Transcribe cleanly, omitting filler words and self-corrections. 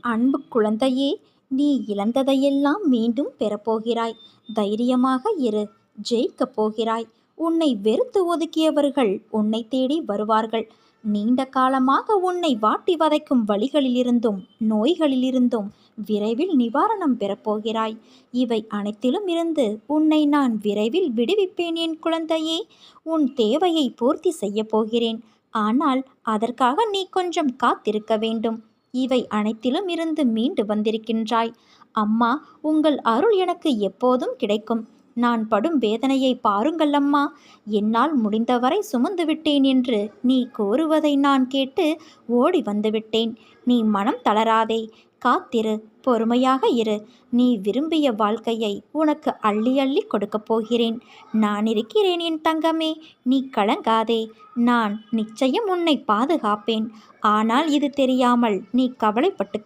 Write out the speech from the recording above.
அன்பு குழந்தையே, நீ இழந்ததையெல்லாம் மீண்டும் பெறப்போகிறாய். தைரியமாக இரு. ஜெயிக்கப் போகிறாய். உன்னை வெறுத்து ஒதுக்கியவர்கள் உன்னை தேடி வருவார்கள். நீண்ட காலமாக உன்னை வாட்டி வதைக்கும் வலிகளிலிருந்தும் நோய்களிலிருந்தும் விரைவில் நிவாரணம் பெறப்போகிறாய். இவை அனைத்திலும் இருந்து உன்னை நான் விரைவில் விடுவிப்பேன் என் குழந்தையே. உன் தேவையை பூர்த்தி செய்யப் போகிறேன். ஆனால் அதற்காக நீ கொஞ்சம் காத்திருக்க வேண்டும். இவை அனைத்திலும் இருந்து மீண்டு வந்திருக்கின்றாய். அம்மா, உங்கள் அருள் எனக்கு எப்போதும் கிடைக்கும். நான் படும் வேதனையை பாருங்கள் அம்மா. என்னால் முடிந்தவரை சுமந்து விட்டேன் என்று நீ கூறுவதை நான் கேட்டு ஓடி வந்துவிட்டேன். நீ மனம் தளராதே. காத்திரு. பொறுமையாக இரு. நீ விரும்பிய வாழ்க்கையை உனக்கு அள்ளி அள்ளி கொடுக்கப் போகிறேன். நான் இருக்கிறேன் என் தங்கமே. நீ கலங்காதே. நான் நிச்சயம் உன்னை பாதுகாப்பேன். ஆனால் இது தெரியாமல் நீ கவலைப்பட்டு